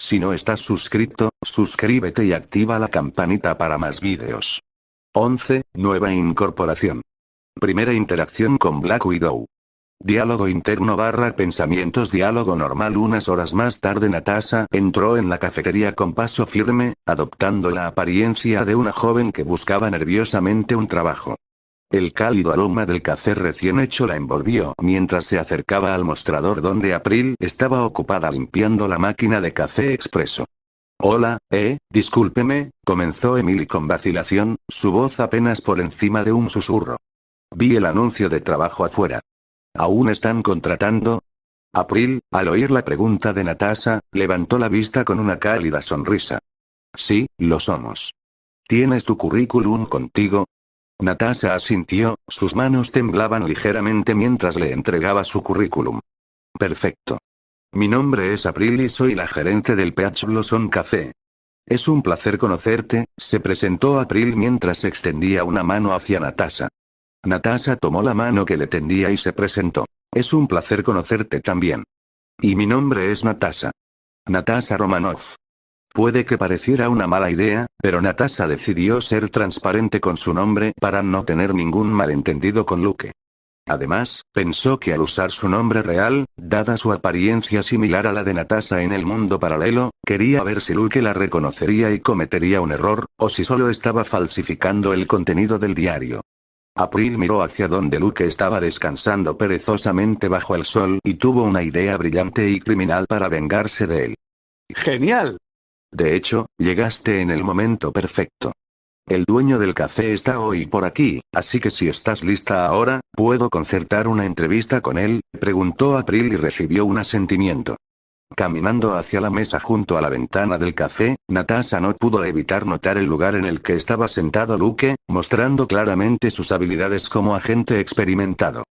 Si no estás suscrito, suscríbete y activa la campanita para más vídeos. 11. Nueva incorporación. Primera interacción con Black Widow. Diálogo interno / pensamientos. Diálogo normal. Unas horas más tarde Natasha entró en la cafetería con paso firme, adoptando la apariencia de una joven que buscaba nerviosamente un trabajo. El cálido aroma del café recién hecho la envolvió mientras se acercaba al mostrador donde April estaba ocupada limpiando la máquina de café expreso. Hola, discúlpeme, comenzó Emily con vacilación, su voz apenas por encima de un susurro. Vi el anuncio de trabajo afuera. ¿Aún están contratando? April, al oír la pregunta de Natasha, levantó la vista con una cálida sonrisa. Sí, lo somos. ¿Tienes tu currículum contigo? Natasha asintió, sus manos temblaban ligeramente mientras le entregaba su currículum. Perfecto. Mi nombre es April y soy la gerente del Peach Blossom Café. Es un placer conocerte, se presentó April mientras extendía una mano hacia Natasha. Natasha tomó la mano que le tendía y se presentó. Es un placer conocerte también. Y mi nombre es Natasha. Natasha Romanoff. Puede que pareciera una mala idea, pero Natasha decidió ser transparente con su nombre para no tener ningún malentendido con Luke. Además, pensó que al usar su nombre real, dada su apariencia similar a la de Natasha en el mundo paralelo, quería ver si Luke la reconocería y cometería un error, o si solo estaba falsificando el contenido del diario. April miró hacia donde Luke estaba descansando perezosamente bajo el sol y tuvo una idea brillante y criminal para vengarse de él. ¡Genial! De hecho, llegaste en el momento perfecto. El dueño del café está hoy por aquí, así que si estás lista ahora, ¿puedo concertar una entrevista con él?, preguntó April y recibió un asentimiento. Caminando hacia la mesa junto a la ventana del café, Natasha no pudo evitar notar el lugar en el que estaba sentado Luke, mostrando claramente sus habilidades como agente experimentado.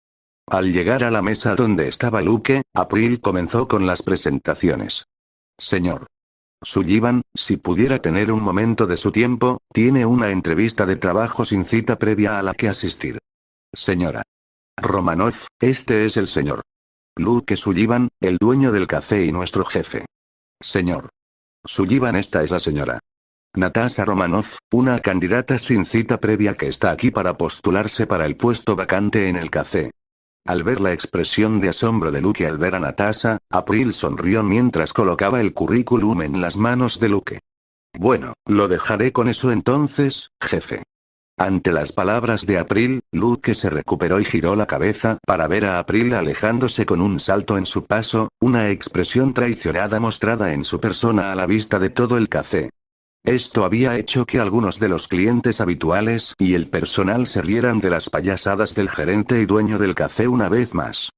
Al llegar a la mesa donde estaba Luke, April comenzó con las presentaciones. Señor Sullivan, si pudiera tener un momento de su tiempo, tiene una entrevista de trabajo sin cita previa a la que asistir. Señora Romanoff, este es el señor Luke Sullivan, el dueño del café y nuestro jefe. Señor Sullivan, esta es la señora Natasha Romanoff, una candidata sin cita previa que está aquí para postularse para el puesto vacante en el café. Al ver la expresión de asombro de Luke al ver a Natasha, April sonrió mientras colocaba el currículum en las manos de Luke. Bueno, lo dejaré con eso entonces, jefe. Ante las palabras de April, Luke se recuperó y giró la cabeza para ver a April alejándose con un salto en su paso, una expresión traicionada mostrada en su persona a la vista de todo el café. Esto había hecho que algunos de los clientes habituales y el personal se rieran de las payasadas del gerente y dueño del café una vez más.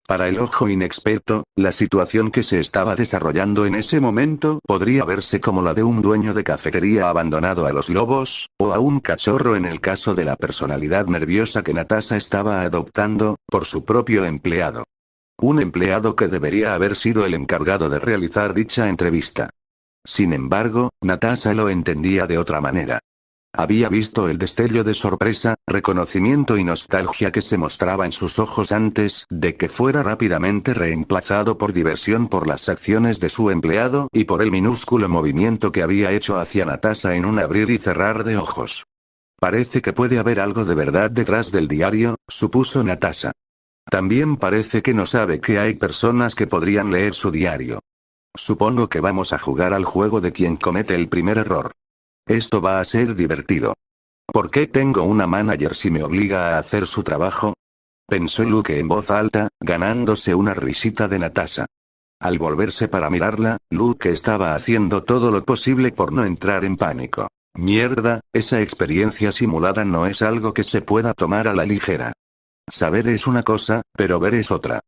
Para el ojo inexperto, la situación que se estaba desarrollando en ese momento podría verse como la de un dueño de cafetería abandonado a los lobos, o a un cachorro en el caso de la personalidad nerviosa que Natasha estaba adoptando, por su propio empleado. Un empleado que debería haber sido el encargado de realizar dicha entrevista. Sin embargo, Natasha lo entendía de otra manera. Había visto el destello de sorpresa, reconocimiento y nostalgia que se mostraba en sus ojos antes de que fuera rápidamente reemplazado por diversión por las acciones de su empleado y por el minúsculo movimiento que había hecho hacia Natasha en un abrir y cerrar de ojos. Parece que puede haber algo de verdad detrás del diario, supuso Natasha. También parece que no sabe que hay personas que podrían leer su diario. Supongo que vamos a jugar al juego de quien comete el primer error. Esto va a ser divertido. ¿Por qué tengo una manager si me obliga a hacer su trabajo? Pensó Luke en voz alta, ganándose una risita de Natasha. Al volverse para mirarla, Luke estaba haciendo todo lo posible por no entrar en pánico. Mierda, esa experiencia simulada no es algo que se pueda tomar a la ligera. Saber es una cosa, pero ver es otra.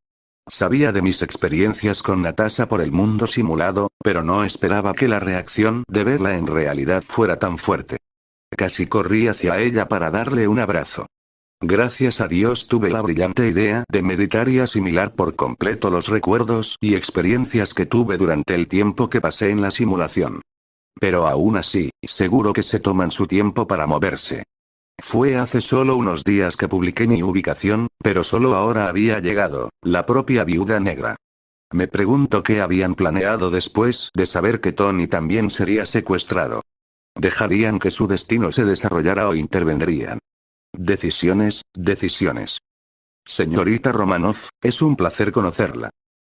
Sabía de mis experiencias con Natasha por el mundo simulado, pero no esperaba que la reacción de verla en realidad fuera tan fuerte. Casi corrí hacia ella para darle un abrazo. Gracias a Dios tuve la brillante idea de meditar y asimilar por completo los recuerdos y experiencias que tuve durante el tiempo que pasé en la simulación. Pero aún así, seguro que se toman su tiempo para moverse. Fue hace solo unos días que publiqué mi ubicación, pero solo ahora había llegado la propia Viuda Negra. Me pregunto qué habían planeado después de saber que Tony también sería secuestrado. ¿Dejarían que su destino se desarrollara o intervendrían? Decisiones, decisiones. Señorita Romanoff, es un placer conocerla.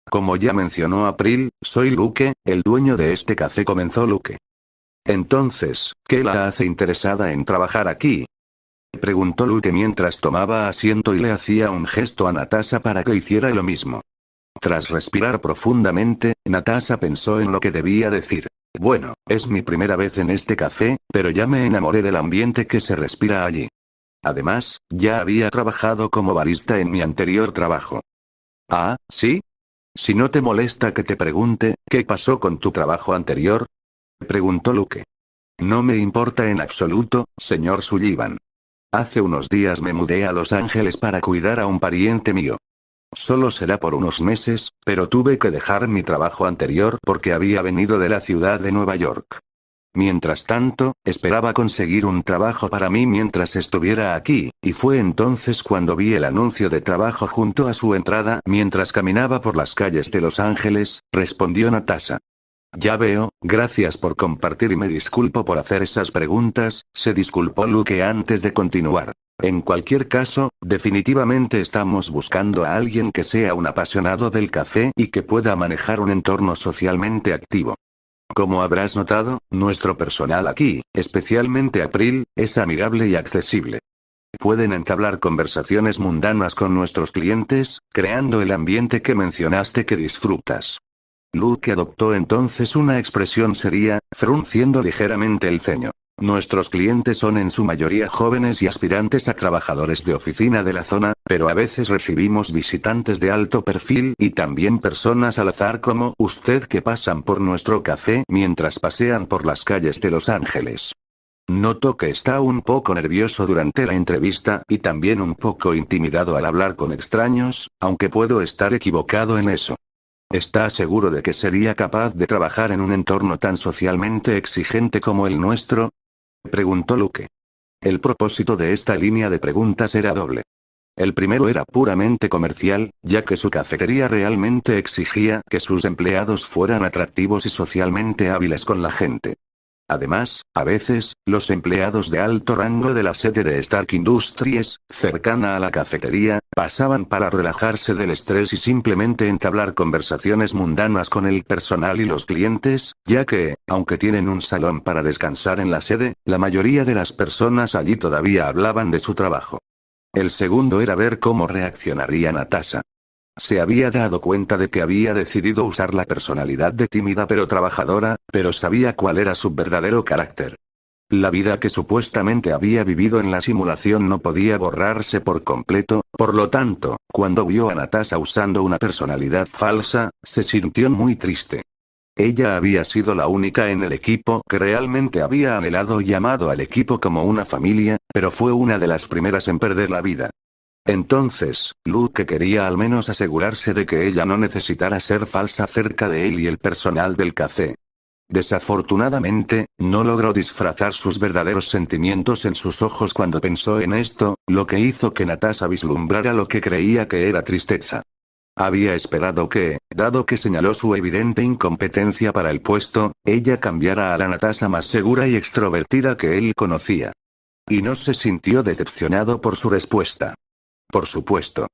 Como ya mencionó April, soy Luke, el dueño de este café, comenzó Luke. Entonces, ¿qué la hace interesada en trabajar aquí? Preguntó Luke mientras tomaba asiento y le hacía un gesto a Natasha para que hiciera lo mismo. Tras respirar profundamente, Natasha pensó en lo que debía decir. Bueno, es mi primera vez en este café, pero ya me enamoré del ambiente que se respira allí. Además, ya había trabajado como barista en mi anterior trabajo. Ah, ¿sí? Si no te molesta que te pregunte, ¿qué pasó con tu trabajo anterior? Preguntó Luke. No me importa en absoluto, señor Sullivan. Hace unos días me mudé a Los Ángeles para cuidar a un pariente mío. Solo será por unos meses, pero tuve que dejar mi trabajo anterior porque había venido de la ciudad de Nueva York. Mientras tanto, esperaba conseguir un trabajo para mí mientras estuviera aquí, y fue entonces cuando vi el anuncio de trabajo junto a su entrada mientras caminaba por las calles de Los Ángeles, respondió Natasha. Ya veo, gracias por compartir y me disculpo por hacer esas preguntas, se disculpó Luke antes de continuar. En cualquier caso, definitivamente estamos buscando a alguien que sea un apasionado del café y que pueda manejar un entorno socialmente activo. Como habrás notado, nuestro personal aquí, especialmente April, es amigable y accesible. Pueden entablar conversaciones mundanas con nuestros clientes, creando el ambiente que mencionaste que disfrutas. Luke adoptó entonces una expresión seria, frunciendo ligeramente el ceño. Nuestros clientes son en su mayoría jóvenes y aspirantes a trabajadores de oficina de la zona, pero a veces recibimos visitantes de alto perfil y también personas al azar como usted que pasan por nuestro café mientras pasean por las calles de Los Ángeles. Noto que está un poco nervioso durante la entrevista y también un poco intimidado al hablar con extraños, aunque puedo estar equivocado en eso. ¿Está seguro de que sería capaz de trabajar en un entorno tan socialmente exigente como el nuestro? Preguntó Luke. El propósito de esta línea de preguntas era doble. El primero era puramente comercial, ya que su cafetería realmente exigía que sus empleados fueran atractivos y socialmente hábiles con la gente. Además, a veces, los empleados de alto rango de la sede de Stark Industries, cercana a la cafetería, pasaban para relajarse del estrés y simplemente entablar conversaciones mundanas con el personal y los clientes, ya que, aunque tienen un salón para descansar en la sede, la mayoría de las personas allí todavía hablaban de su trabajo. El segundo era ver cómo reaccionaría Natasha. Se había dado cuenta de que había decidido usar la personalidad de tímida pero trabajadora, pero sabía cuál era su verdadero carácter. La vida que supuestamente había vivido en la simulación no podía borrarse por completo, por lo tanto, cuando vio a Natasha usando una personalidad falsa, se sintió muy triste. Ella había sido la única en el equipo que realmente había anhelado y amado al equipo como una familia, pero fue una de las primeras en perder la vida. Entonces, Luke quería al menos asegurarse de que ella no necesitara ser falsa cerca de él y el personal del café. Desafortunadamente, no logró disfrazar sus verdaderos sentimientos en sus ojos cuando pensó en esto, lo que hizo que Natasha vislumbrara lo que creía que era tristeza. Había esperado que, dado que señaló su evidente incompetencia para el puesto, ella cambiara a la Natasha más segura y extrovertida que él conocía. Y no se sintió decepcionado por su respuesta. Por supuesto.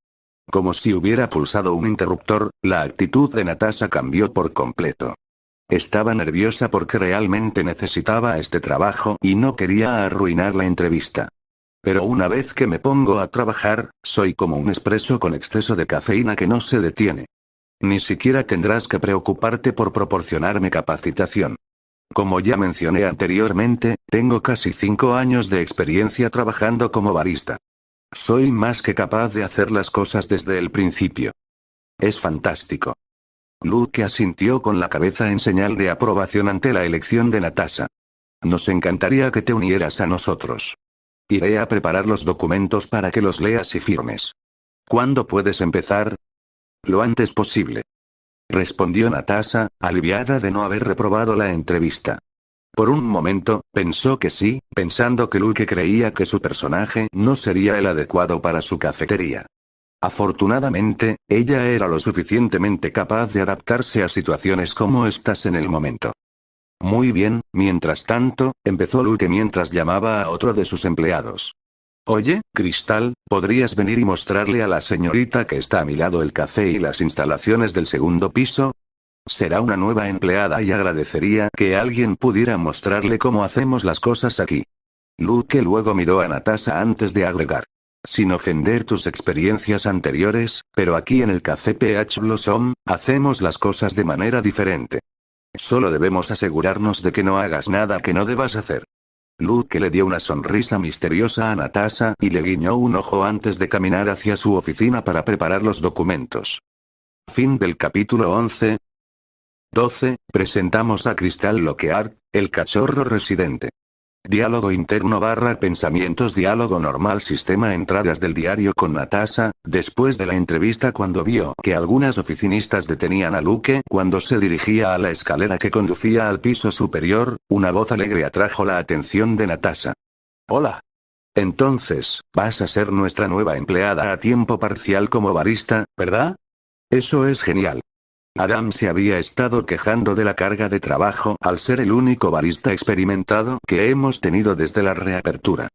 Como si hubiera pulsado un interruptor, la actitud de Natasha cambió por completo. Estaba nerviosa porque realmente necesitaba este trabajo y no quería arruinar la entrevista. Pero una vez que me pongo a trabajar, soy como un espresso con exceso de cafeína que no se detiene. Ni siquiera tendrás que preocuparte por proporcionarme capacitación. Como ya mencioné anteriormente, tengo casi 5 años de experiencia trabajando como barista. Soy más que capaz de hacer las cosas desde el principio. Es fantástico. Luke asintió con la cabeza en señal de aprobación ante la elección de Natasha. Nos encantaría que te unieras a nosotros. Iré a preparar los documentos para que los leas y firmes. ¿Cuándo puedes empezar? Lo antes posible. Respondió Natasha, aliviada de no haber reprobado la entrevista. Por un momento, pensó que sí, pensando que Luke creía que su personaje no sería el adecuado para su cafetería. Afortunadamente, ella era lo suficientemente capaz de adaptarse a situaciones como estas en el momento. Muy bien, mientras tanto, empezó Luke mientras llamaba a otro de sus empleados. Oye, Cristal, ¿podrías venir y mostrarle a la señorita que está a mi lado el café y las instalaciones del segundo piso? Será una nueva empleada y agradecería que alguien pudiera mostrarle cómo hacemos las cosas aquí. Luke luego miró a Natasha antes de agregar. Sin ofender tus experiencias anteriores, pero aquí en el Café PH Blossom, hacemos las cosas de manera diferente. Solo debemos asegurarnos de que no hagas nada que no debas hacer. Luke le dio una sonrisa misteriosa a Natasha y le guiñó un ojo antes de caminar hacia su oficina para preparar los documentos. Fin del capítulo 11. 12. Presentamos a Crystal Lockhart, el cachorro residente. Diálogo interno / pensamientos. Diálogo normal. Sistema entradas del diario con Natasha, después de la entrevista cuando vio que algunas oficinistas detenían a Luke cuando se dirigía a la escalera que conducía al piso superior, una voz alegre atrajo la atención de Natasha. Hola. Entonces, vas a ser nuestra nueva empleada a tiempo parcial como barista, ¿verdad? Eso es genial. Adam se había estado quejando de la carga de trabajo al ser el único barista experimentado que hemos tenido desde la reapertura.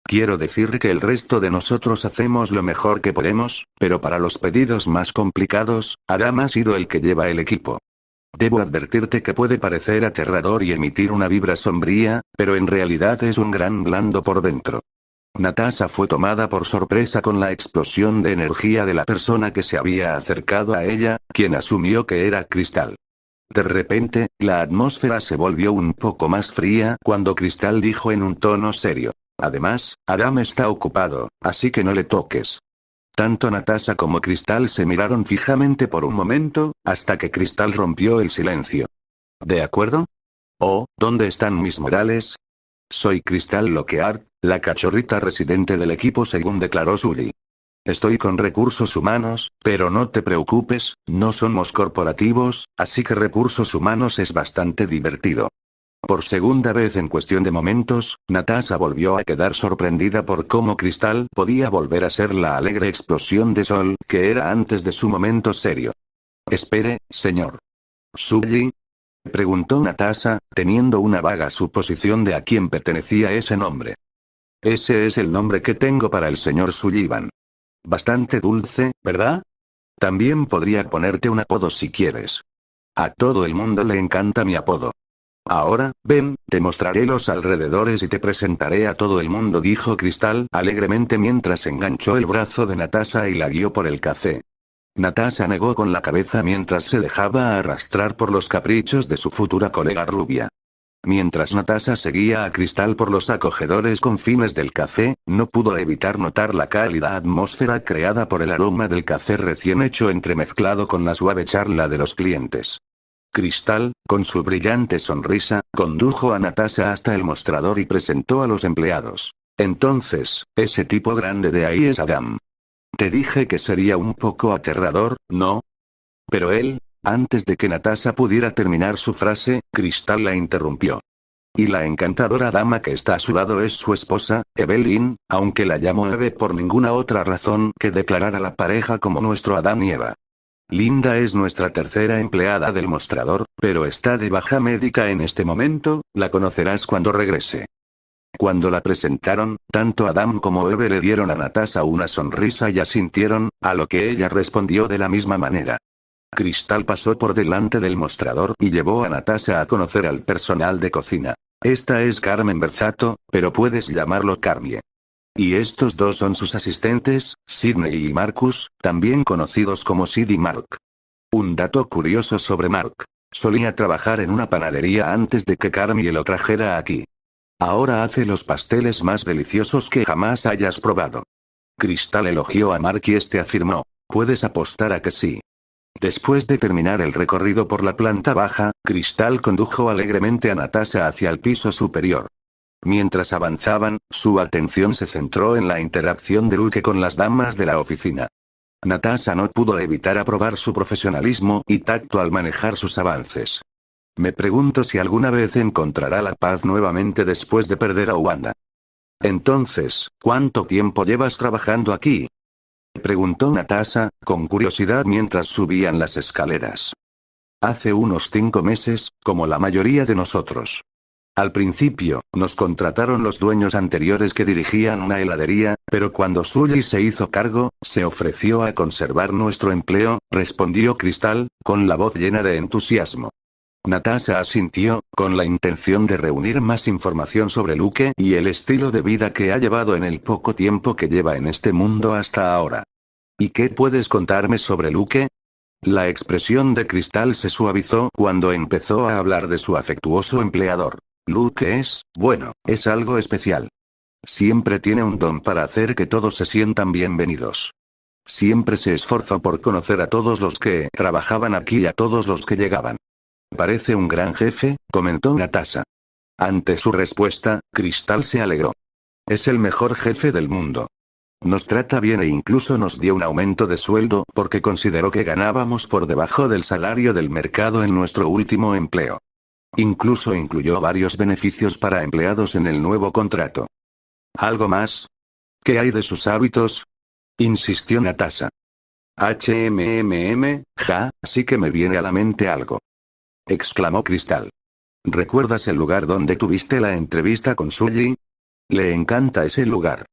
Quiero decir que el resto de nosotros hacemos lo mejor que podemos, pero para los pedidos más complicados, Adam ha sido el que lleva el equipo. Debo advertirte que puede parecer aterrador y emitir una vibra sombría, pero en realidad es un gran blando por dentro. Natasha fue tomada por sorpresa con la explosión de energía de la persona que se había acercado a ella, quien asumió que era Crystal. De repente, la atmósfera se volvió un poco más fría cuando Crystal dijo en un tono serio. Además, Adam está ocupado, así que no le toques. Tanto Natasha como Crystal se miraron fijamente por un momento, hasta que Crystal rompió el silencio. ¿De acuerdo? Oh, ¿dónde están mis modales? Soy Crystal Lockhart, la cachorrita residente del equipo, según declaró Sully. Estoy con recursos humanos, pero no te preocupes, no somos corporativos, así que recursos humanos es bastante divertido. Por segunda vez en cuestión de momentos, Natasha volvió a quedar sorprendida por cómo Crystal podía volver a ser la alegre explosión de sol que era antes de su momento serio. Espere, señor. ¿Sully? Preguntó Natasha, teniendo una vaga suposición de a quién pertenecía ese nombre. Ese es el nombre que tengo para el señor Sullivan. Bastante dulce, ¿verdad? También podría ponerte un apodo si quieres. A todo el mundo le encanta mi apodo. Ahora, ven, te mostraré los alrededores y te presentaré a todo el mundo, dijo Crystal alegremente mientras enganchó el brazo de Natasha y la guió por el café. Natasha negó con la cabeza mientras se dejaba arrastrar por los caprichos de su futura colega rubia. Mientras Natasha seguía a Crystal por los acogedores confines del café, no pudo evitar notar la cálida atmósfera creada por el aroma del café recién hecho entremezclado con la suave charla de los clientes. Crystal, con su brillante sonrisa, condujo a Natasha hasta el mostrador y presentó a los empleados. Entonces, ese tipo grande de ahí es Adam. Te dije que sería un poco aterrador, ¿no? Pero él, antes de que Natasha pudiera terminar su frase, Crystal la interrumpió. Y la encantadora dama que está a su lado es su esposa, Evelyn, aunque la llamo Eve por ninguna otra razón que declarar a la pareja como nuestro Adán y Eva. Linda es nuestra tercera empleada del mostrador, pero está de baja médica en este momento, la conocerás cuando regrese. Cuando la presentaron, tanto Adam como Eve le dieron a Natasha una sonrisa y asintieron, a lo que ella respondió de la misma manera. Crystal pasó por delante del mostrador y llevó a Natasha a conocer al personal de cocina. Esta es Carmen Berzato, pero puedes llamarlo Carmie. Y estos dos son sus asistentes, Sidney y Marcus, también conocidos como Sid y Mark. Un dato curioso sobre Mark. Solía trabajar en una panadería antes de que Carmie lo trajera aquí. Ahora hace los pasteles más deliciosos que jamás hayas probado. Crystal elogió a Mark y este afirmó, puedes apostar a que sí. Después de terminar el recorrido por la planta baja, Crystal condujo alegremente a Natasha hacia el piso superior. Mientras avanzaban, su atención se centró en la interacción de Luke con las damas de la oficina. Natasha no pudo evitar aprobar su profesionalismo y tacto al manejar sus avances. Me pregunto si alguna vez encontrará la paz nuevamente después de perder a Wanda. Entonces, ¿cuánto tiempo llevas trabajando aquí? Preguntó Natasha, con curiosidad mientras subían las escaleras. Hace unos 5 meses, como la mayoría de nosotros. Al principio, nos contrataron los dueños anteriores que dirigían una heladería, pero cuando Sully se hizo cargo, se ofreció a conservar nuestro empleo, respondió Crystal, con la voz llena de entusiasmo. Natasha asintió, con la intención de reunir más información sobre Luke y el estilo de vida que ha llevado en el poco tiempo que lleva en este mundo hasta ahora. ¿Y qué puedes contarme sobre Luke? La expresión de Crystal se suavizó cuando empezó a hablar de su afectuoso empleador. Luke es algo especial. Siempre tiene un don para hacer que todos se sientan bienvenidos. Siempre se esforzó por conocer a todos los que trabajaban aquí y a todos los que llegaban. Parece un gran jefe, comentó Natasha. Ante su respuesta, Crystal se alegró. Es el mejor jefe del mundo. Nos trata bien e incluso nos dio un aumento de sueldo porque consideró que ganábamos por debajo del salario del mercado en nuestro último empleo. Incluso incluyó varios beneficios para empleados en el nuevo contrato. ¿Algo más? ¿Qué hay de sus hábitos? Insistió Natasha. Sí que me viene a la mente algo. Exclamó Crystal. ¿Recuerdas el lugar donde tuviste la entrevista con Sully? Le encanta ese lugar.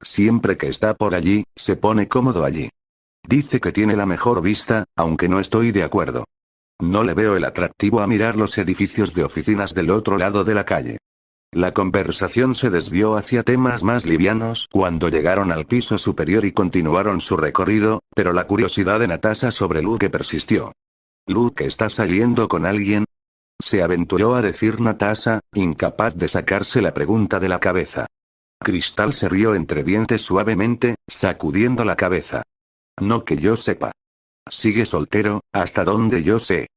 Siempre que está por allí, se pone cómodo allí. Dice que tiene la mejor vista, aunque no estoy de acuerdo. No le veo el atractivo a mirar los edificios de oficinas del otro lado de la calle. La conversación se desvió hacia temas más livianos cuando llegaron al piso superior y continuaron su recorrido, pero la curiosidad de Natasha sobre Luke persistió. ¿Luke está saliendo con alguien? Se aventuró a decir Natasha, incapaz de sacarse la pregunta de la cabeza. Crystal se rió entre dientes suavemente, sacudiendo la cabeza. No que yo sepa. Sigue soltero, hasta donde yo sé.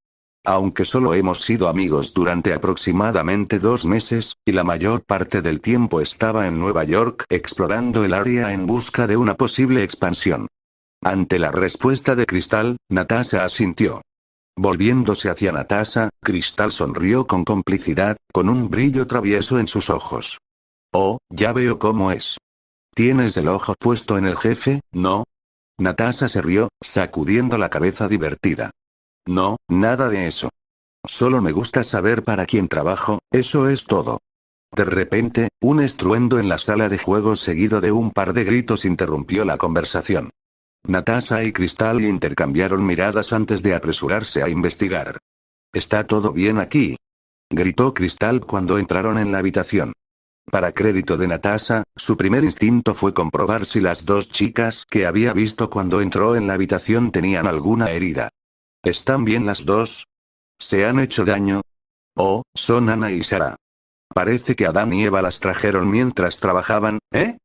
Aunque solo hemos sido amigos durante aproximadamente 2 meses, y la mayor parte del tiempo estaba en Nueva York explorando el área en busca de una posible expansión. Ante la respuesta de Crystal, Natasha asintió. Volviéndose hacia Natasha, Crystal sonrió con complicidad, con un brillo travieso en sus ojos. Oh, ya veo cómo es. ¿Tienes el ojo puesto en el jefe, no? Natasha se rió, sacudiendo la cabeza divertida. No, nada de eso. Solo me gusta saber para quién trabajo, eso es todo. De repente, un estruendo en la sala de juegos seguido de un par de gritos interrumpió la conversación. Natasha y Crystal intercambiaron miradas antes de apresurarse a investigar. ¿Está todo bien aquí? Gritó Crystal cuando entraron en la habitación. Para crédito de Natasha, su primer instinto fue comprobar si las 2 chicas que había visto cuando entró en la habitación tenían alguna herida. ¿Están bien las 2? ¿Se han hecho daño? Oh, son Anna y Sarah. Parece que Adán y Eva las trajeron mientras trabajaban, ¿eh?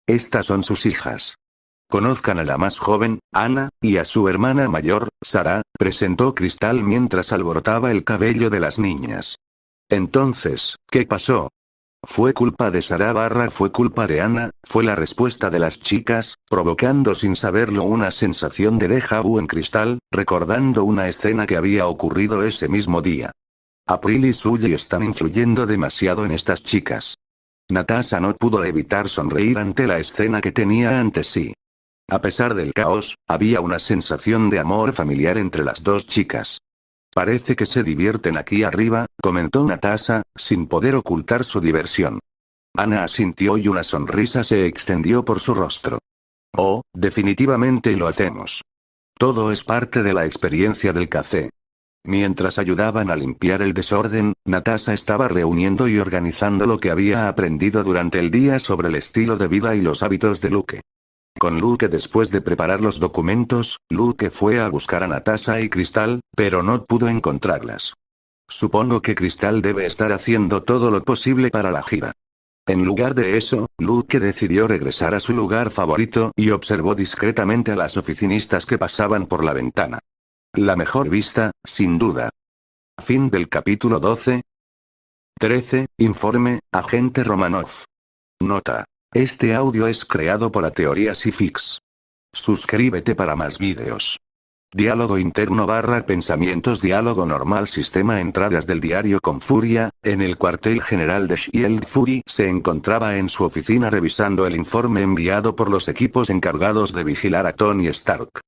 Estas son sus hijas. Conozcan a la más joven, Anna, y a su hermana mayor, Sarah, presentó Crystal mientras alborotaba el cabello de las niñas. Entonces, ¿qué pasó? ¿Fue culpa de Sarah fue culpa de Anna? Fue la respuesta de las chicas, provocando sin saberlo una sensación de déjà vu en Crystal, recordando una escena que había ocurrido ese mismo día. April y Sully están influyendo demasiado en estas chicas. Natasha no pudo evitar sonreír ante la escena que tenía ante sí. A pesar del caos, había una sensación de amor familiar entre las 2 chicas. Parece que se divierten aquí arriba, comentó Natasha, sin poder ocultar su diversión. Anna asintió y una sonrisa se extendió por su rostro. Oh, definitivamente lo hacemos. Todo es parte de la experiencia del café. Mientras ayudaban a limpiar el desorden, Natasha estaba reuniendo y organizando lo que había aprendido durante el día sobre el estilo de vida y los hábitos de Luke. Con Luke después de preparar los documentos, Luke fue a buscar a Natasha y Crystal, pero no pudo encontrarlas. Supongo que Crystal debe estar haciendo todo lo posible para la gira. En lugar de eso, Luke decidió regresar a su lugar favorito y observó discretamente a las oficinistas que pasaban por la ventana. La mejor vista, sin duda. Fin del capítulo 12. 13. Informe, agente Romanov. Nota. Este audio es creado por Ateorías y Fix. Suscríbete para más vídeos. Diálogo interno / pensamientos. Diálogo normal. Sistema. Entradas del diario con furia. En el cuartel general de Shield, Fury se encontraba en su oficina revisando el informe enviado por los equipos encargados de vigilar a Tony Stark.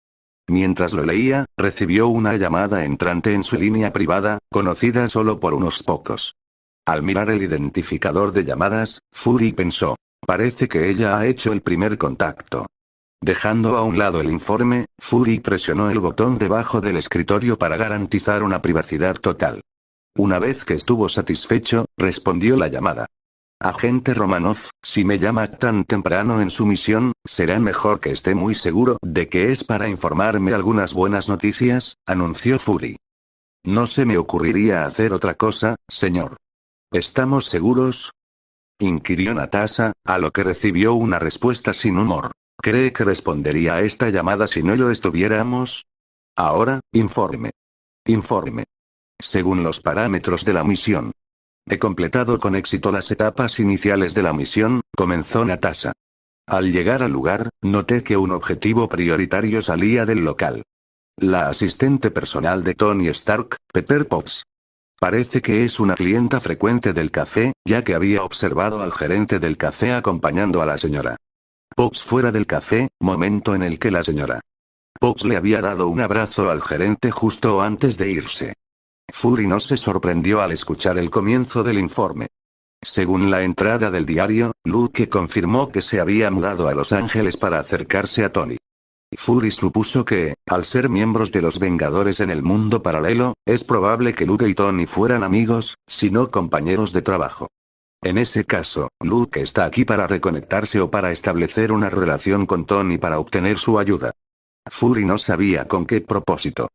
Mientras lo leía, recibió una llamada entrante en su línea privada, conocida solo por unos pocos. Al mirar el identificador de llamadas, Fury pensó: parece que ella ha hecho el primer contacto. Dejando a un lado el informe, Fury presionó el botón debajo del escritorio para garantizar una privacidad total. Una vez que estuvo satisfecho, respondió la llamada. Agente Romanov, si me llama tan temprano en su misión, será mejor que esté muy seguro de que es para informarme algunas buenas noticias, anunció Fury. No se me ocurriría hacer otra cosa, señor. ¿Estamos seguros?, inquirió Natasha, a lo que recibió una respuesta sin humor. ¿Cree que respondería a esta llamada si no lo estuviéramos? Ahora, informe. Informe. Según los parámetros de la misión. He completado con éxito las etapas iniciales de la misión, comenzó Natasha. Al llegar al lugar, noté que un objetivo prioritario salía del local. La asistente personal de Tony Stark, Pepper Potts. Parece que es una clienta frecuente del café, ya que había observado al gerente del café acompañando a la señora Potts fuera del café, momento en el que la señora Potts le había dado un abrazo al gerente justo antes de irse. Fury no se sorprendió al escuchar el comienzo del informe. Según la entrada del diario, Luke confirmó que se había mudado a Los Ángeles para acercarse a Tony. Fury supuso que, al ser miembros de los Vengadores en el mundo paralelo, es probable que Luke y Tony fueran amigos, si no compañeros de trabajo. En ese caso, Luke está aquí para reconectarse o para establecer una relación con Tony para obtener su ayuda. Fury no sabía con qué propósito.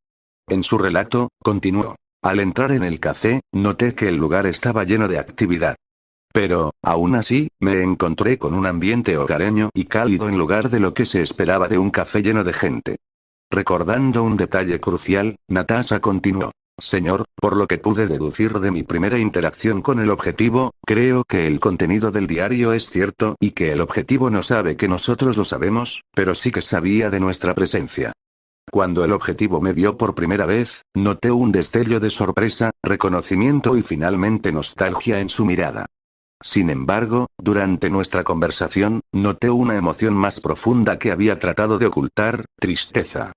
En su relato, continuó. Al entrar en el café, noté que el lugar estaba lleno de actividad. Pero, aún así, me encontré con un ambiente hogareño y cálido en lugar de lo que se esperaba de un café lleno de gente. Recordando un detalle crucial, Natasha continuó. Señor, por lo que pude deducir de mi primera interacción con el objetivo, creo que el contenido del diario es cierto y que el objetivo no sabe que nosotros lo sabemos, pero sí que sabía de nuestra presencia. Cuando el objetivo me vio por primera vez, noté un destello de sorpresa, reconocimiento y finalmente nostalgia en su mirada. Sin embargo, durante nuestra conversación, noté una emoción más profunda que había tratado de ocultar: tristeza.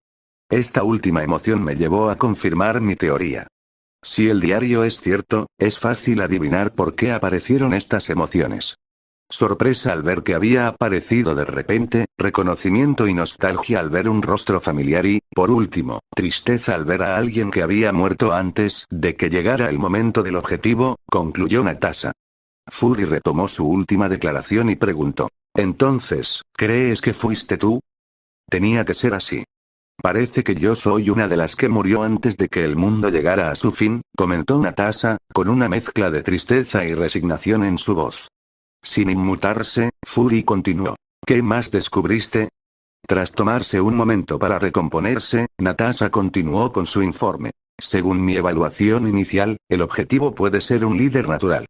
Esta última emoción me llevó a confirmar mi teoría. Si el diario es cierto, es fácil adivinar por qué aparecieron estas emociones. Sorpresa al ver que había aparecido de repente, reconocimiento y nostalgia al ver un rostro familiar y, por último, tristeza al ver a alguien que había muerto antes de que llegara el momento del objetivo, concluyó Natasha. Fury retomó su última declaración y preguntó. Entonces, ¿crees que fuiste tú? Tenía que ser así. Parece que yo soy una de las que murió antes de que el mundo llegara a su fin, comentó Natasha, con una mezcla de tristeza y resignación en su voz. Sin inmutarse, Fury continuó. ¿Qué más descubriste? Tras tomarse un momento para recomponerse, Natasha continuó con su informe. Según mi evaluación inicial, el objetivo puede ser un líder natural.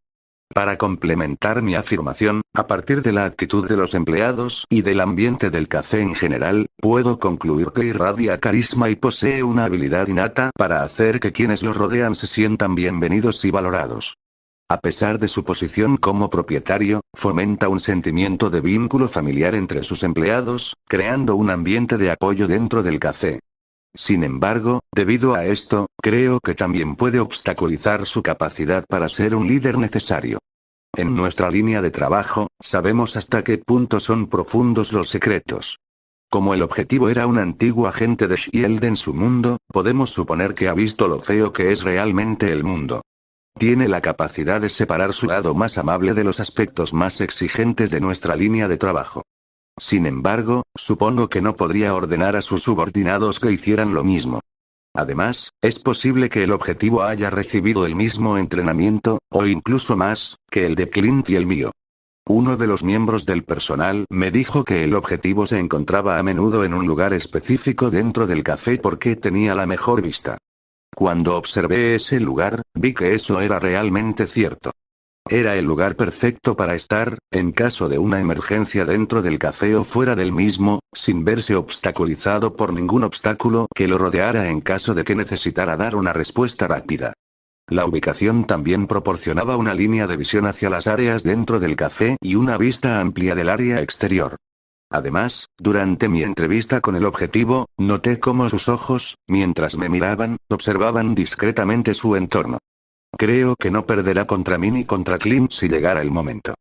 Para complementar mi afirmación, a partir de la actitud de los empleados y del ambiente del café en general, puedo concluir que irradia carisma y posee una habilidad innata para hacer que quienes lo rodean se sientan bienvenidos y valorados. A pesar de su posición como propietario, fomenta un sentimiento de vínculo familiar entre sus empleados, creando un ambiente de apoyo dentro del café. Sin embargo, debido a esto, creo que también puede obstaculizar su capacidad para ser un líder necesario. En nuestra línea de trabajo, sabemos hasta qué punto son profundos los secretos. Como el objetivo era un antiguo agente de S.H.I.E.L.D. en su mundo, podemos suponer que ha visto lo feo que es realmente el mundo. Tiene la capacidad de separar su lado más amable de los aspectos más exigentes de nuestra línea de trabajo. Sin embargo, supongo que no podría ordenar a sus subordinados que hicieran lo mismo. Además, es posible que el objetivo haya recibido el mismo entrenamiento, o incluso más, que el de Clint y el mío. Uno de los miembros del personal me dijo que el objetivo se encontraba a menudo en un lugar específico dentro del café porque tenía la mejor vista. Cuando observé ese lugar, vi que eso era realmente cierto. Era el lugar perfecto para estar, en caso de una emergencia dentro del café o fuera del mismo, sin verse obstaculizado por ningún obstáculo que lo rodeara en caso de que necesitara dar una respuesta rápida. La ubicación también proporcionaba una línea de visión hacia las áreas dentro del café y una vista amplia del área exterior. Además, durante mi entrevista con el objetivo, noté cómo sus ojos, mientras me miraban, observaban discretamente su entorno. Creo que no perderá contra mí ni contra Clint si llegara el momento.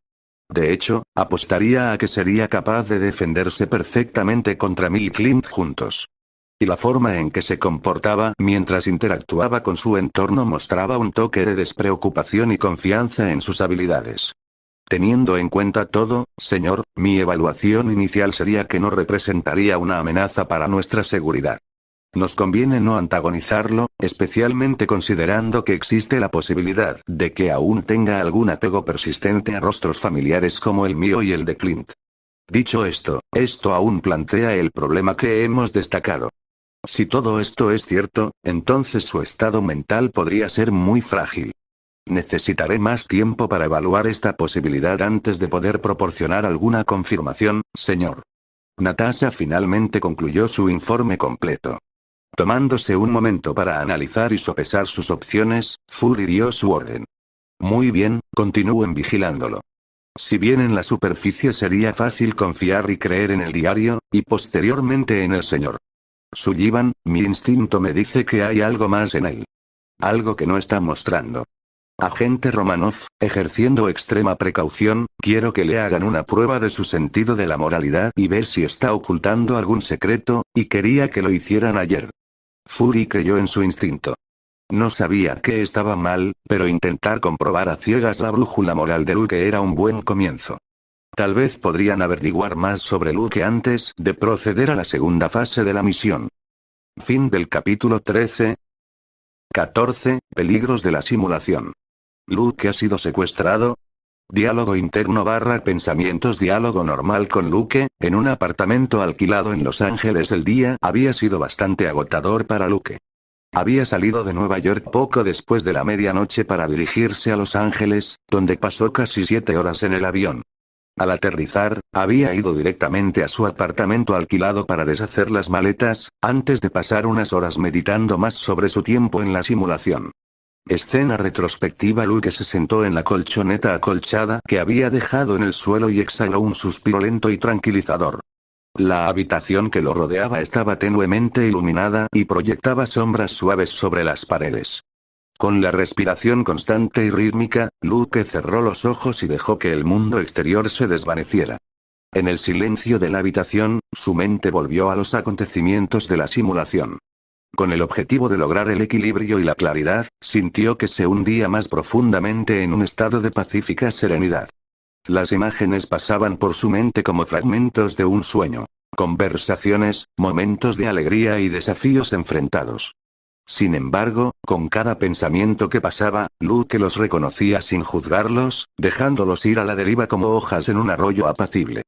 De hecho, apostaría a que sería capaz de defenderse perfectamente contra mí y Clint juntos. Y la forma en que se comportaba mientras interactuaba con su entorno mostraba un toque de despreocupación y confianza en sus habilidades. Teniendo en cuenta todo, señor, mi evaluación inicial sería que no representaría una amenaza para nuestra seguridad. Nos conviene no antagonizarlo, especialmente considerando que existe la posibilidad de que aún tenga algún apego persistente a rostros familiares como el mío y el de Clint. Dicho esto aún plantea el problema que hemos destacado. Si todo esto es cierto, entonces su estado mental podría ser muy frágil. Necesitaré más tiempo para evaluar esta posibilidad antes de poder proporcionar alguna confirmación, señor. Natasha finalmente concluyó su informe completo. Tomándose un momento para analizar y sopesar sus opciones, Fury dio su orden. Muy bien, continúen vigilándolo. Si bien en la superficie sería fácil confiar y creer en el diario, y posteriormente en el señor Sullivan, mi instinto me dice que hay algo más en él. Algo que no está mostrando. Agente Romanov, ejerciendo extrema precaución, quiero que le hagan una prueba de su sentido de la moralidad y ver si está ocultando algún secreto, y quería que lo hicieran ayer. Fury creyó en su instinto. No sabía que estaba mal, pero intentar comprobar a ciegas la brújula moral de Luke era un buen comienzo. Tal vez podrían averiguar más sobre Luke antes de proceder a la segunda fase de la misión. Fin del capítulo 13. 14. Peligros de la simulación. Luke ha sido secuestrado. Diálogo interno / pensamientos. Diálogo normal con Luke, en un apartamento alquilado en Los Ángeles. El día había sido bastante agotador para Luke. Había salido de Nueva York poco después de la medianoche para dirigirse a Los Ángeles, donde pasó casi 7 horas en el avión. Al aterrizar, había ido directamente a su apartamento alquilado para deshacer las maletas, antes de pasar unas horas meditando más sobre su tiempo en la simulación. Escena retrospectiva. Luke se sentó en la colchoneta acolchada que había dejado en el suelo y exhaló un suspiro lento y tranquilizador. La habitación que lo rodeaba estaba tenuemente iluminada y proyectaba sombras suaves sobre las paredes. Con la respiración constante y rítmica, Luke cerró los ojos y dejó que el mundo exterior se desvaneciera. En el silencio de la habitación, su mente volvió a los acontecimientos de la simulación. Con el objetivo de lograr el equilibrio y la claridad, sintió que se hundía más profundamente en un estado de pacífica serenidad. Las imágenes pasaban por su mente como fragmentos de un sueño. Conversaciones, momentos de alegría y desafíos enfrentados. Sin embargo, con cada pensamiento que pasaba, Luke los reconocía sin juzgarlos, dejándolos ir a la deriva como hojas en un arroyo apacible.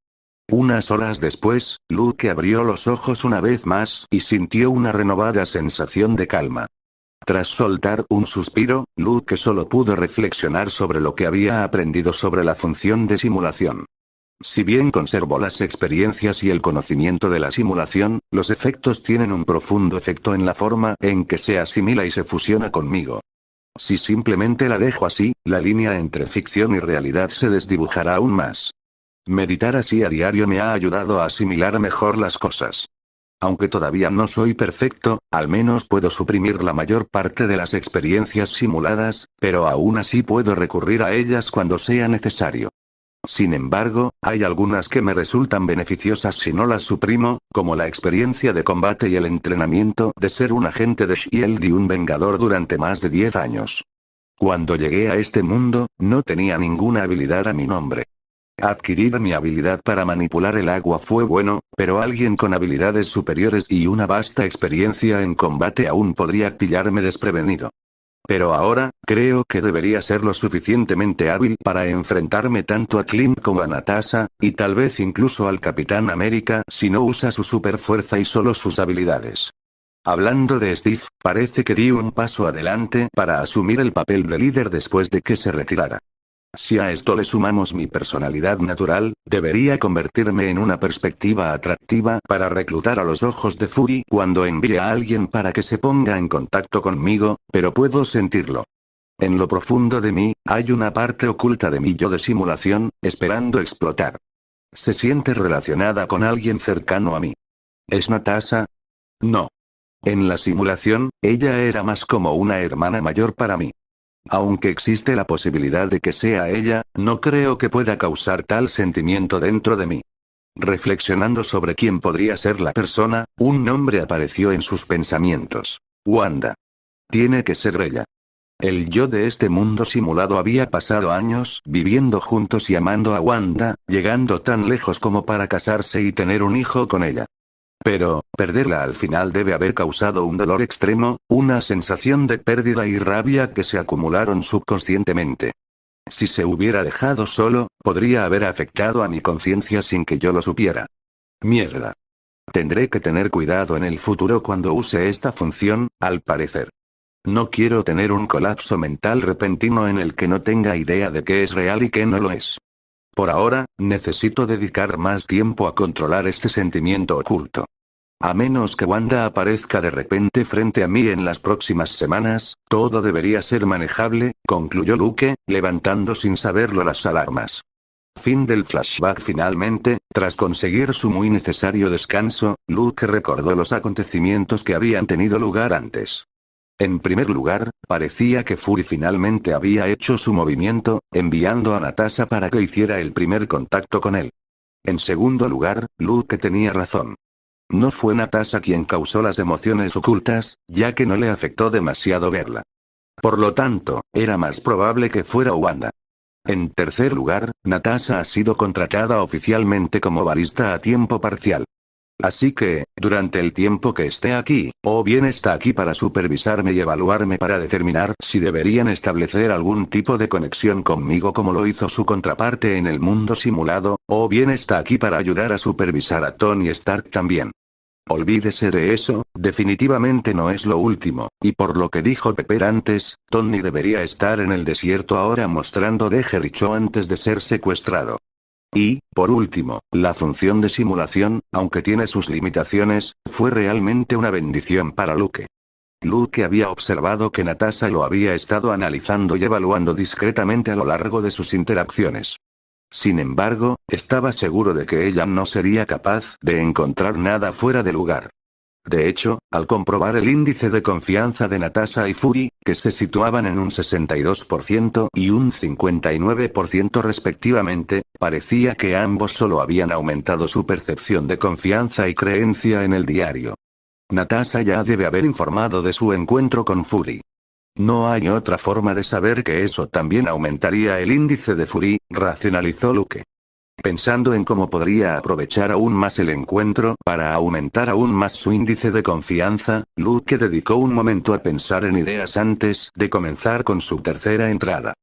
Unas horas después, Luke abrió los ojos una vez más y sintió una renovada sensación de calma. Tras soltar un suspiro, Luke solo pudo reflexionar sobre lo que había aprendido sobre la función de simulación. Si bien conservó las experiencias y el conocimiento de la simulación, los efectos tienen un profundo efecto en la forma en que se asimila y se fusiona conmigo. Si simplemente la dejo así, la línea entre ficción y realidad se desdibujará aún más. Meditar así a diario me ha ayudado a asimilar mejor las cosas. Aunque todavía no soy perfecto, al menos puedo suprimir la mayor parte de las experiencias simuladas, pero aún así puedo recurrir a ellas cuando sea necesario. Sin embargo, hay algunas que me resultan beneficiosas si no las suprimo, como la experiencia de combate y el entrenamiento de ser un agente de S.H.I.E.L.D. y un vengador durante más de 10 años. Cuando llegué a este mundo, no tenía ninguna habilidad a mi nombre. Adquirir mi habilidad para manipular el agua fue bueno, pero alguien con habilidades superiores y una vasta experiencia en combate aún podría pillarme desprevenido. Pero ahora, creo que debería ser lo suficientemente hábil para enfrentarme tanto a Clint como a Natasha, y tal vez incluso al Capitán América si no usa su superfuerza y solo sus habilidades. Hablando de Steve, parece que di un paso adelante para asumir el papel de líder después de que se retirara. Si a esto le sumamos mi personalidad natural, debería convertirme en una perspectiva atractiva para reclutar a los ojos de Fury cuando envíe a alguien para que se ponga en contacto conmigo, pero puedo sentirlo. En lo profundo de mí, hay una parte oculta de mi yo de simulación, esperando explotar. Se siente relacionada con alguien cercano a mí. ¿Es Natasha? No. En la simulación, ella era más como una hermana mayor para mí. Aunque existe la posibilidad de que sea ella, no creo que pueda causar tal sentimiento dentro de mí. Reflexionando sobre quién podría ser la persona, un nombre apareció en sus pensamientos. Wanda. Tiene que ser ella. El yo de este mundo simulado había pasado años viviendo juntos y amando a Wanda, llegando tan lejos como para casarse y tener un hijo con ella. Pero, perderla al final debe haber causado un dolor extremo, una sensación de pérdida y rabia que se acumularon subconscientemente. Si se hubiera dejado solo, podría haber afectado a mi conciencia sin que yo lo supiera. Mierda. Tendré que tener cuidado en el futuro cuando use esta función, al parecer. No quiero tener un colapso mental repentino en el que no tenga idea de qué es real y qué no lo es. Por ahora, necesito dedicar más tiempo a controlar este sentimiento oculto. A menos que Wanda aparezca de repente frente a mí en las próximas semanas, todo debería ser manejable, concluyó Luke, levantando sin saberlo las alarmas. Fin del flashback. Finalmente, tras conseguir su muy necesario descanso, Luke recordó los acontecimientos que habían tenido lugar antes. En primer lugar, parecía que Fury finalmente había hecho su movimiento, enviando a Natasha para que hiciera el primer contacto con él. En segundo lugar, Luke tenía razón. No fue Natasha quien causó las emociones ocultas, ya que no le afectó demasiado verla. Por lo tanto, era más probable que fuera Wanda. En tercer lugar, Natasha ha sido contratada oficialmente como barista a tiempo parcial. Así que, durante el tiempo que esté aquí, o bien está aquí para supervisarme y evaluarme para determinar si deberían establecer algún tipo de conexión conmigo como lo hizo su contraparte en el mundo simulado, o bien está aquí para ayudar a supervisar a Tony Stark también. Olvídese de eso, definitivamente no es lo último, y por lo que dijo Pepper antes, Tony debería estar en el desierto ahora mostrando de Jericho antes de ser secuestrado. Y, por último, la función de simulación, aunque tiene sus limitaciones, fue realmente una bendición para Luke. Luke había observado que Natasha lo había estado analizando y evaluando discretamente a lo largo de sus interacciones. Sin embargo, estaba seguro de que ella no sería capaz de encontrar nada fuera de lugar. De hecho, al comprobar el índice de confianza de Natasha y Fury, que se situaban en un 62% y un 59% respectivamente, parecía que ambos solo habían aumentado su percepción de confianza y creencia en el diario. Natasha ya debe haber informado de su encuentro con Fury. No hay otra forma de saber que eso también aumentaría el índice de Fury, racionalizó Luke. Pensando en cómo podría aprovechar aún más el encuentro para aumentar aún más su índice de confianza, Luke dedicó un momento a pensar en ideas antes de comenzar con su tercera entrada.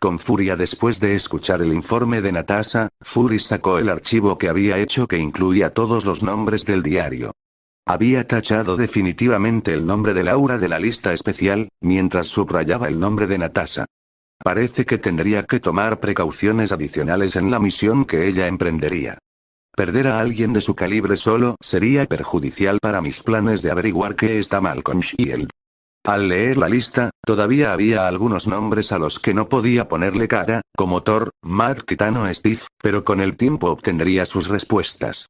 Con furia después de escuchar el informe de Natasha, Fury sacó el archivo que había hecho que incluía todos los nombres del diario. Había tachado definitivamente el nombre de Laura de la lista especial, mientras subrayaba el nombre de Natasha. Parece que tendría que tomar precauciones adicionales en la misión que ella emprendería. Perder a alguien de su calibre solo sería perjudicial para mis planes de averiguar qué está mal con Shield. Al leer la lista, todavía había algunos nombres a los que no podía ponerle cara, como Thor, Matt Kitano o Steve, pero con el tiempo obtendría sus respuestas.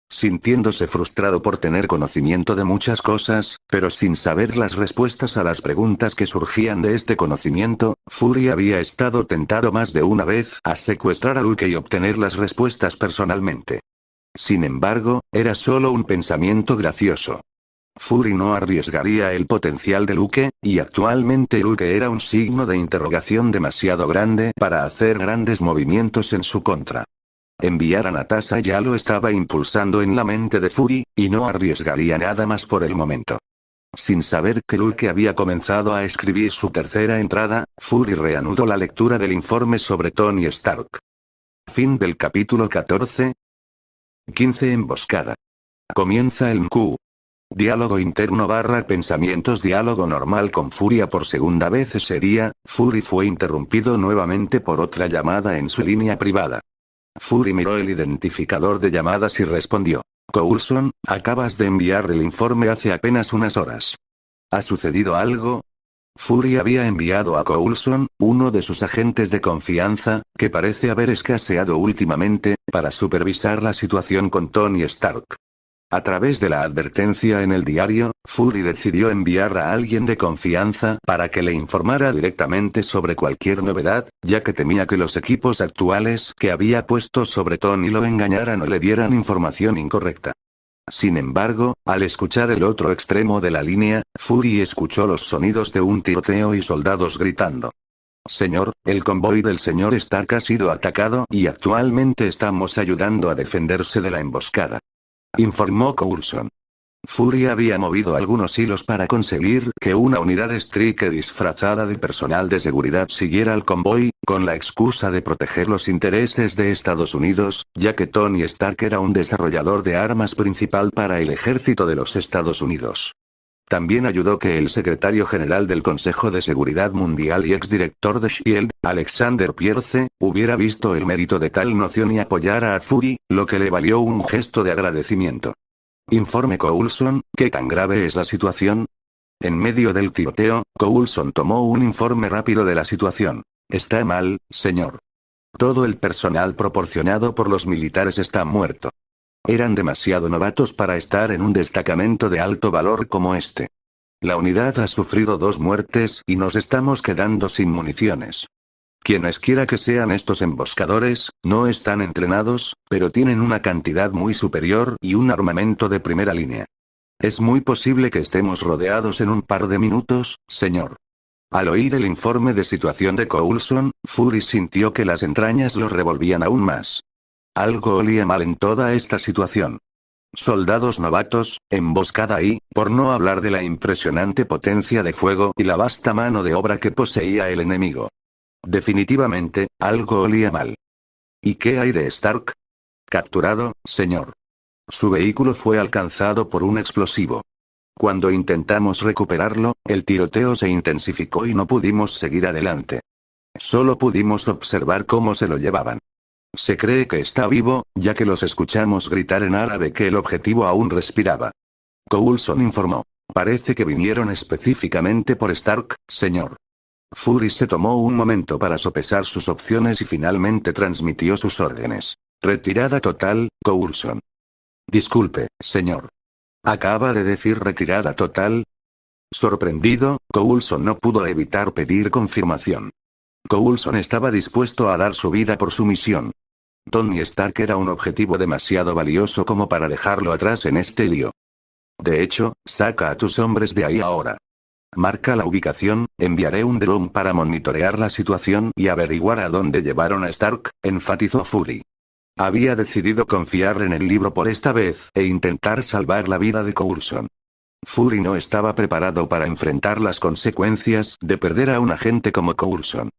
Sintiéndose frustrado por tener conocimiento de muchas cosas, pero sin saber las respuestas a las preguntas que surgían de este conocimiento, Fury había estado tentado más de una vez a secuestrar a Luke y obtener las respuestas personalmente. Sin embargo, era solo un pensamiento gracioso. Fury no arriesgaría el potencial de Luke, y actualmente Luke era un signo de interrogación demasiado grande para hacer grandes movimientos en su contra. Enviar a Natasha ya lo estaba impulsando en la mente de Fury, y no arriesgaría nada más por el momento. Sin saber que Luke había comenzado a escribir su tercera entrada, Fury reanudó la lectura del informe sobre Tony Stark. Fin del capítulo 14. 15 Emboscada. Comienza el MQ. Diálogo interno / pensamientos. Diálogo normal con Furia por segunda vez ese día. Fury fue interrumpido nuevamente por otra llamada en su línea privada. Fury miró el identificador de llamadas y respondió. Coulson, acabas de enviar el informe hace apenas unas horas. ¿Ha sucedido algo? Fury había enviado a Coulson, uno de sus agentes de confianza, que parece haber escaseado últimamente, para supervisar la situación con Tony Stark. A través de la advertencia en el diario, Fury decidió enviar a alguien de confianza para que le informara directamente sobre cualquier novedad, ya que temía que los equipos actuales que había puesto sobre Tony lo engañaran o le dieran información incorrecta. Sin embargo, al escuchar el otro extremo de la línea, Fury escuchó los sonidos de un tiroteo y soldados gritando. Señor, el convoy del señor Stark ha sido atacado y actualmente estamos ayudando a defenderse de la emboscada. Informó Coulson. Fury había movido algunos hilos para conseguir que una unidad Strike disfrazada de personal de seguridad siguiera al convoy, con la excusa de proteger los intereses de Estados Unidos, ya que Tony Stark era un desarrollador de armas principal para el ejército de los Estados Unidos. También ayudó que el secretario general del Consejo de Seguridad Mundial y exdirector de S.H.I.E.L.D., Alexander Pierce, hubiera visto el mérito de tal noción y apoyara a Fury, lo que le valió un gesto de agradecimiento. Informe Coulson, ¿qué tan grave es la situación? En medio del tiroteo, Coulson tomó un informe rápido de la situación. Está mal, señor. Todo el personal proporcionado por los militares está muerto. Eran demasiado novatos para estar en un destacamento de alto valor como este. La unidad ha sufrido 2 muertes y nos estamos quedando sin municiones. Quienes quiera que sean estos emboscadores, no están entrenados, pero tienen una cantidad muy superior y un armamento de primera línea. Es muy posible que estemos rodeados en un par de minutos, señor. Al oír el informe de situación de Coulson, Fury sintió que las entrañas lo revolvían aún más. Algo olía mal en toda esta situación. Soldados novatos, emboscada y, por no hablar de la impresionante potencia de fuego y la vasta mano de obra que poseía el enemigo. Definitivamente, algo olía mal. ¿Y qué hay de Stark? Capturado, señor. Su vehículo fue alcanzado por un explosivo. Cuando intentamos recuperarlo, el tiroteo se intensificó y no pudimos seguir adelante. Solo pudimos observar cómo se lo llevaban. Se cree que está vivo, ya que los escuchamos gritar en árabe que el objetivo aún respiraba. Coulson informó. Parece que vinieron específicamente por Stark, señor. Fury se tomó un momento para sopesar sus opciones y finalmente transmitió sus órdenes. Retirada total, Coulson. Disculpe, señor. ¿Acaba de decir retirada total? Sorprendido, Coulson no pudo evitar pedir confirmación. Coulson estaba dispuesto a dar su vida por su misión. Tony Stark era un objetivo demasiado valioso como para dejarlo atrás en este lío. De hecho, saca a tus hombres de ahí ahora. Marca la ubicación, enviaré un dron para monitorear la situación y averiguar a dónde llevaron a Stark, enfatizó Fury. Había decidido confiar en el libro por esta vez e intentar salvar la vida de Coulson. Fury no estaba preparado para enfrentar las consecuencias de perder a un agente como Coulson.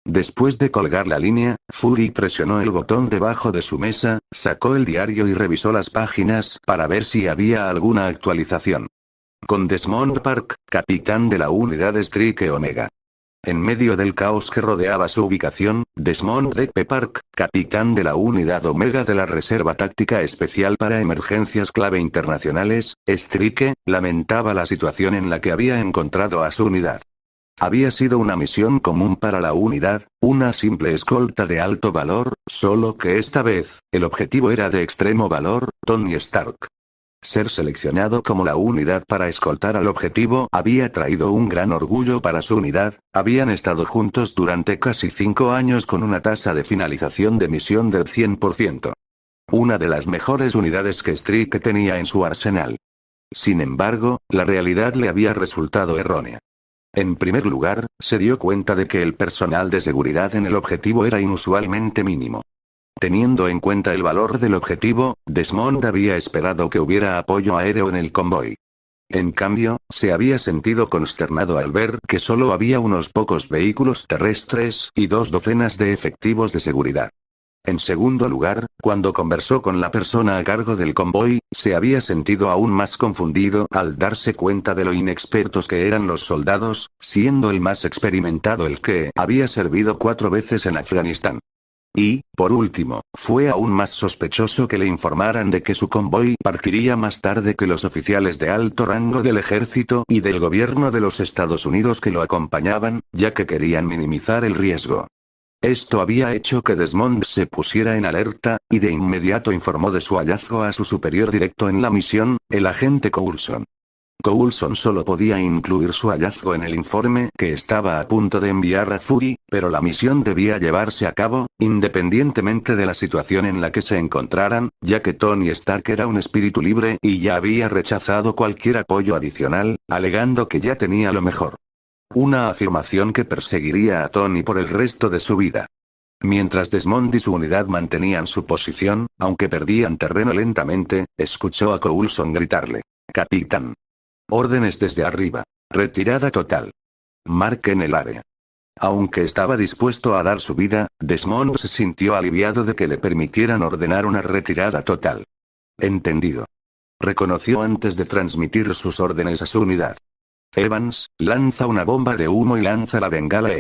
Después de colgar la línea, Fury presionó el botón debajo de su mesa, sacó el diario y revisó las páginas para ver si había alguna actualización. Con Desmond Park, capitán de la unidad Strike Omega. En medio del caos que rodeaba su ubicación, Desmond D.P. Park, capitán de la unidad Omega de la Reserva Táctica Especial para Emergencias Clave Internacionales, Strike, lamentaba la situación en la que había encontrado a su unidad. Había sido una misión común para la unidad, una simple escolta de alto valor, solo que esta vez, el objetivo era de extremo valor, Tony Stark. Ser seleccionado como la unidad para escoltar al objetivo había traído un gran orgullo para su unidad, habían estado juntos durante casi 5 años con una tasa de finalización de misión del 100%. Una de las mejores unidades que Strike tenía en su arsenal. Sin embargo, la realidad le había resultado errónea. En primer lugar, se dio cuenta de que el personal de seguridad en el objetivo era inusualmente mínimo. Teniendo en cuenta el valor del objetivo, Desmond había esperado que hubiera apoyo aéreo en el convoy. En cambio, se había sentido consternado al ver que solo había unos pocos vehículos terrestres y 2 docenas de efectivos de seguridad. En segundo lugar, cuando conversó con la persona a cargo del convoy, se había sentido aún más confundido al darse cuenta de lo inexpertos que eran los soldados, siendo el más experimentado el que había servido 4 veces en Afganistán. Y, por último, fue aún más sospechoso que le informaran de que su convoy partiría más tarde que los oficiales de alto rango del ejército y del gobierno de los Estados Unidos que lo acompañaban, ya que querían minimizar el riesgo. Esto había hecho que Desmond se pusiera en alerta, y de inmediato informó de su hallazgo a su superior directo en la misión, el agente Coulson. Coulson solo podía incluir su hallazgo en el informe que estaba a punto de enviar a Fury, pero la misión debía llevarse a cabo, independientemente de la situación en la que se encontraran, ya que Tony Stark era un espíritu libre y ya había rechazado cualquier apoyo adicional, alegando que ya tenía lo mejor. Una afirmación que perseguiría a Tony por el resto de su vida. Mientras Desmond y su unidad mantenían su posición, aunque perdían terreno lentamente, escuchó a Coulson gritarle: «Capitán. Órdenes desde arriba. Retirada total. Marquen el área». Aunque estaba dispuesto a dar su vida, Desmond se sintió aliviado de que le permitieran ordenar una retirada total. «Entendido», reconoció antes de transmitir sus órdenes a su unidad. «Evans, lanza una bomba de humo y lanza la bengala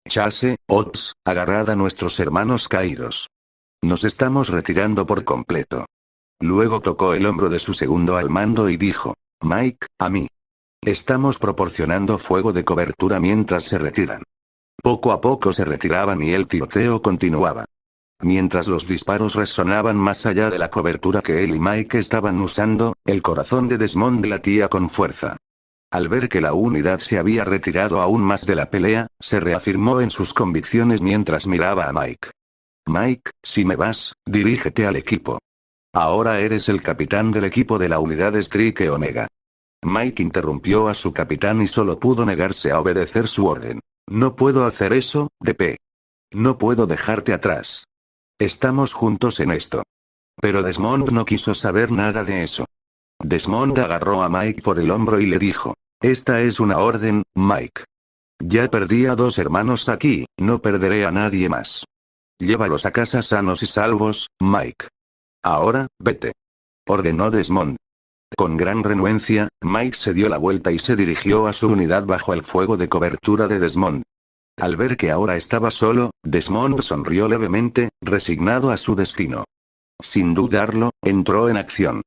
Chase, Ots, agarrad a nuestros hermanos caídos. Nos estamos retirando por completo». Luego tocó el hombro de su segundo al mando y dijo: «Mike, a mí. Estamos proporcionando fuego de cobertura mientras se retiran». Poco a poco se retiraban y el tiroteo continuaba. Mientras los disparos resonaban más allá de la cobertura que él y Mike estaban usando, el corazón de Desmond latía con fuerza. Al ver que la unidad se había retirado aún más de la pelea, se reafirmó en sus convicciones mientras miraba a Mike. «Mike, si me vas, dirígete al equipo. Ahora eres el capitán del equipo de la unidad Strike Omega». Mike interrumpió a su capitán y solo pudo negarse a obedecer su orden. «No puedo hacer eso, DP. No puedo dejarte atrás. Estamos juntos en esto». Pero Desmond no quiso saber nada de eso. Desmond agarró a Mike por el hombro y le dijo: «Esta es una orden, Mike. Ya perdí a 2 hermanos aquí, no perderé a nadie más. Llévalos a casa sanos y salvos, Mike. Ahora, vete», ordenó Desmond. Con gran renuencia, Mike se dio la vuelta y se dirigió a su unidad bajo el fuego de cobertura de Desmond. Al ver que ahora estaba solo, Desmond sonrió levemente, resignado a su destino. Sin dudarlo, entró en acción.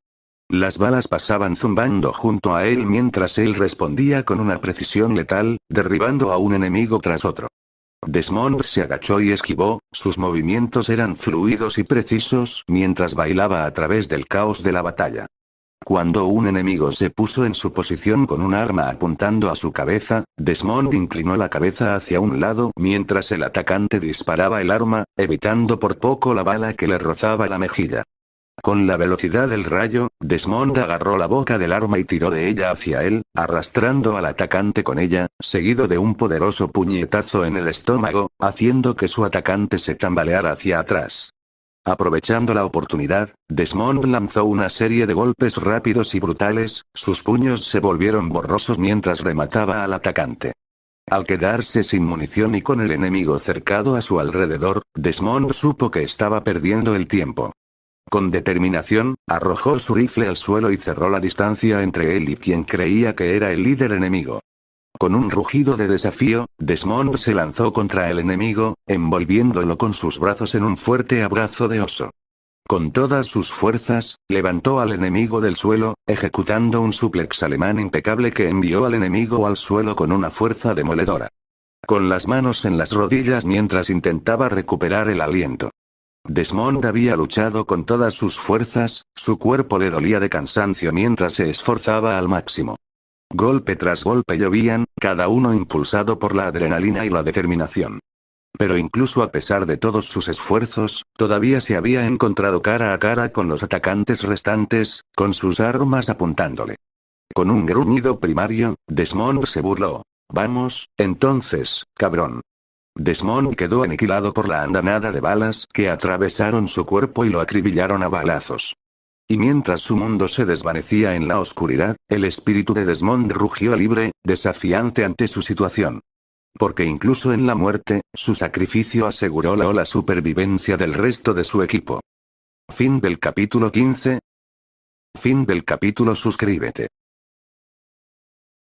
Las balas pasaban zumbando junto a él mientras él respondía con una precisión letal, derribando a un enemigo tras otro. Desmond se agachó y esquivó, sus movimientos eran fluidos y precisos mientras bailaba a través del caos de la batalla. Cuando un enemigo se puso en su posición con un arma apuntando a su cabeza, Desmond inclinó la cabeza hacia un lado mientras el atacante disparaba el arma, evitando por poco la bala que le rozaba la mejilla. Con la velocidad del rayo, Desmond agarró la boca del arma y tiró de ella hacia él, arrastrando al atacante con ella, seguido de un poderoso puñetazo en el estómago, haciendo que su atacante se tambaleara hacia atrás. Aprovechando la oportunidad, Desmond lanzó una serie de golpes rápidos y brutales, sus puños se volvieron borrosos mientras remataba al atacante. Al quedarse sin munición y con el enemigo cercado a su alrededor, Desmond supo que estaba perdiendo el tiempo. Con determinación, arrojó su rifle al suelo y cerró la distancia entre él y quien creía que era el líder enemigo. Con un rugido de desafío, Desmond se lanzó contra el enemigo, envolviéndolo con sus brazos en un fuerte abrazo de oso. Con todas sus fuerzas, levantó al enemigo del suelo, ejecutando un suplex alemán impecable que envió al enemigo al suelo con una fuerza demoledora. Con las manos en las rodillas mientras intentaba recuperar el aliento. Desmond había luchado con todas sus fuerzas, su cuerpo le dolía de cansancio mientras se esforzaba al máximo. Golpe tras golpe llovían, cada uno impulsado por la adrenalina y la determinación. Pero incluso a pesar de todos sus esfuerzos, todavía se había encontrado cara a cara con los atacantes restantes, con sus armas apuntándole. Con un gruñido primario, Desmond se burló. «Vamos, entonces, cabrón». Desmond quedó aniquilado por la andanada de balas que atravesaron su cuerpo y lo acribillaron a balazos. Y mientras su mundo se desvanecía en la oscuridad, el espíritu de Desmond rugió libre, desafiante ante su situación. Porque incluso en la muerte, su sacrificio aseguró la supervivencia del resto de su equipo. Fin del capítulo 15. Fin del capítulo. Suscríbete.